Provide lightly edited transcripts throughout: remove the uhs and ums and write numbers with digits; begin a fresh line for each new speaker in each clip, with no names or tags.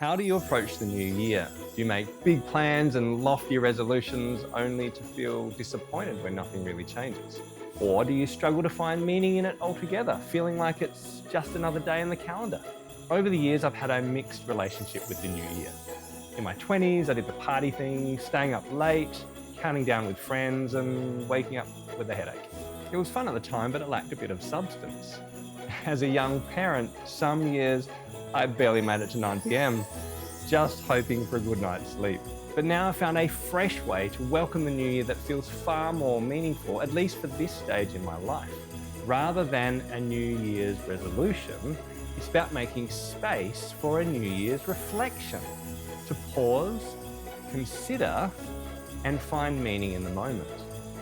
How do you approach the new year? Do you make big plans and lofty resolutions only to feel disappointed when nothing really changes? Or do you struggle to find meaning in it altogether, feeling like it's just another day in the calendar? Over the years, I've had a mixed relationship with the new year. In my 20s, I did the party thing, staying up late, counting down with friends, and waking up with a headache. It was fun at the time, but it lacked a bit of substance. As a young parent, some years I barely made it to 9 p.m, just hoping for a good night's sleep. But now I've found a fresh way to welcome the new year that feels far more meaningful, at least for this stage in my life. Rather than a New Year's resolution, it's about making space for a New Year's reflection, to pause, consider, and find meaning in the moment.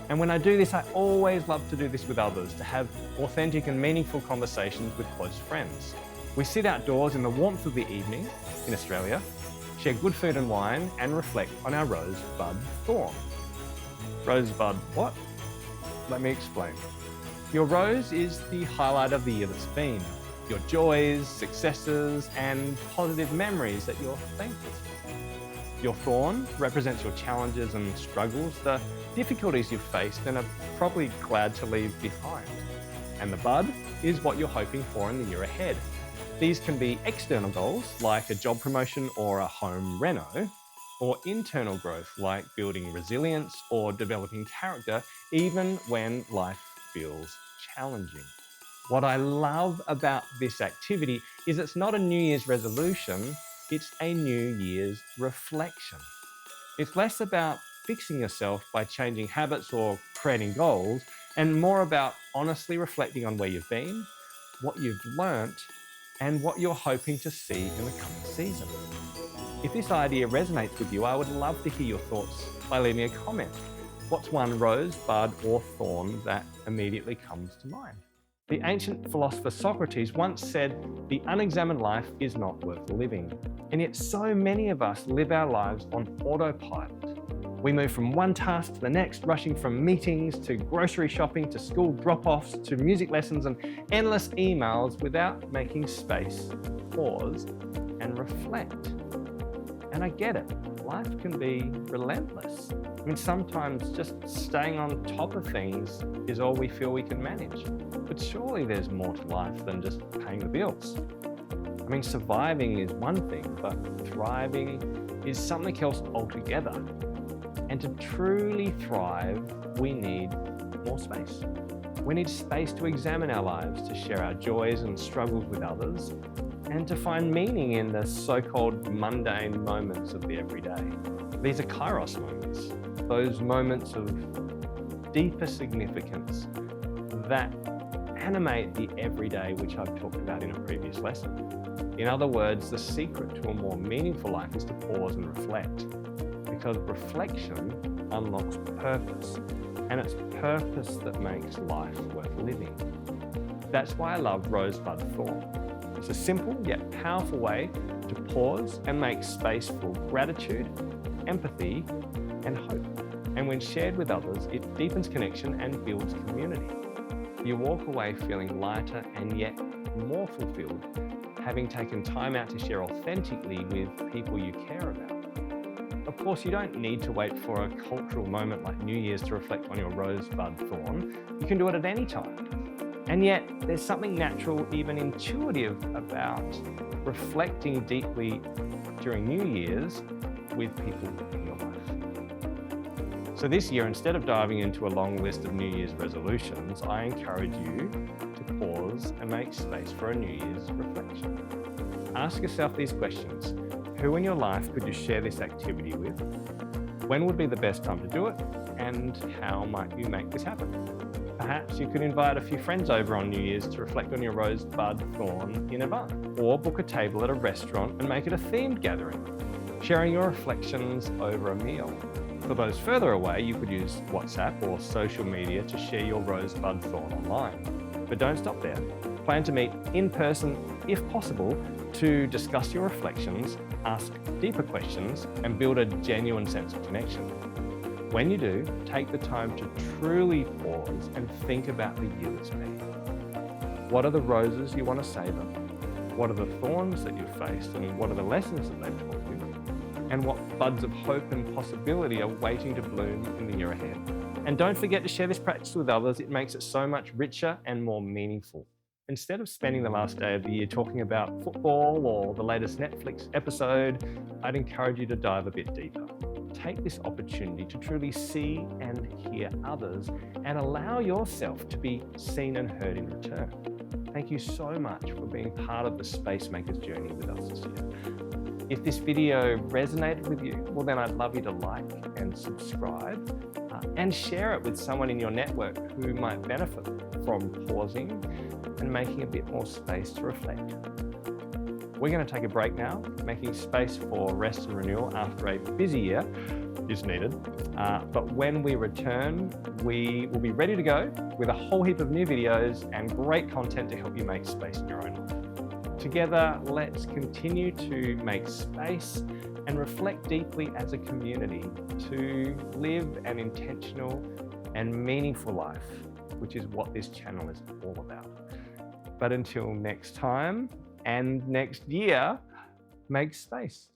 And when I do this, I always love to do this with others, to have authentic and meaningful conversations with close friends. We sit outdoors in the warmth of the evening in Australia, share good food and wine, and reflect on our rosebud Thorn. Rosebud what? Let me explain. Your rose is the highlight of the year that's been. Your joys, successes, and positive memories that you're thankful for. Your thorn represents your challenges and struggles, the difficulties you've faced and are probably glad to leave behind. And the bud is what you're hoping for in the year ahead. These can be external goals, like a job promotion or a home reno, or internal growth, like building resilience or developing character, even when life feels challenging. What I love about this activity is it's not a New Year's resolution, it's a New Year's reflection. It's less about fixing yourself by changing habits or creating goals, and more about honestly reflecting on where you've been, what you've learnt, and what you're hoping to see in the coming season. If this idea resonates with you, I would love to hear your thoughts by leaving a comment. What's one rose, bud, or thorn that immediately comes to mind? The ancient philosopher Socrates once said, "The unexamined life is not worth living." And yet so many of us live our lives on autopilot. We move from one task to the next, rushing from meetings to grocery shopping to school drop-offs to music lessons and endless emails without making space, pause, and reflect. And I get it, life can be relentless. I mean, sometimes just staying on top of things is all we feel we can manage. But surely there's more to life than just paying the bills. I mean, surviving is one thing, but thriving is something else altogether. And to truly thrive, we need more space. We need space to examine our lives, to share our joys and struggles with others, and to find meaning in the so-called mundane moments of the everyday. These are Kairos moments, those moments of deeper significance that animate the everyday, which I've talked about in a previous lesson. In other words, the secret to a more meaningful life is to pause and reflect. Because reflection unlocks purpose, and it's purpose that makes life worth living. That's why I love Rosebud Thorn. It's a simple yet powerful way to pause and make space for gratitude, empathy, and hope. And when shared with others, it deepens connection and builds community. You walk away feeling lighter and yet more fulfilled, having taken time out to share authentically with people you care about. Of course, you don't need to wait for a cultural moment like New Year's to reflect on your rosebud thorn. You can do it at any time. And yet, there's something natural, even intuitive, about reflecting deeply during New Year's with people in your life. So this year, instead of diving into a long list of New Year's resolutions, I encourage you to pause and make space for a New Year's reflection. Ask yourself these questions. Who in your life could you share this activity with? When would be the best time to do it? And how might you make this happen? Perhaps you could invite a few friends over on New Year's to reflect on your rosebud thorn in advance, or book a table at a restaurant and make it a themed gathering, sharing your reflections over a meal. For those further away, you could use WhatsApp or social media to share your rosebud thorn online. But don't stop there. Plan to meet in person, if possible, to discuss your reflections, ask deeper questions, and build a genuine sense of connection. When you do, take the time to truly pause and think about the year that's been. What are the roses you want to savor? What are the thorns that you've faced, and what are the lessons that they've taught you? And what buds of hope and possibility are waiting to bloom in the year ahead? And don't forget to share this practice with others. It makes it so much richer and more meaningful. Instead of spending the last day of the year talking about football or the latest Netflix episode, I'd encourage you to dive a bit deeper. Take this opportunity to truly see and hear others and allow yourself to be seen and heard in return. Thank you so much for being part of the Space Makers journey with us this year. If this video resonated with you, well then I'd love you to like and subscribe and share it with someone in your network who might benefit from pausing and making a bit more space to reflect. We're going to take a break now, making space for rest and renewal after a busy year is needed. But when we return, we will be ready to go with a whole heap of new videos and great content to help you make space in your own life. Together, let's continue to make space and reflect deeply as a community to live an intentional and meaningful life, which is what this channel is all about. But until next time and next year, make space.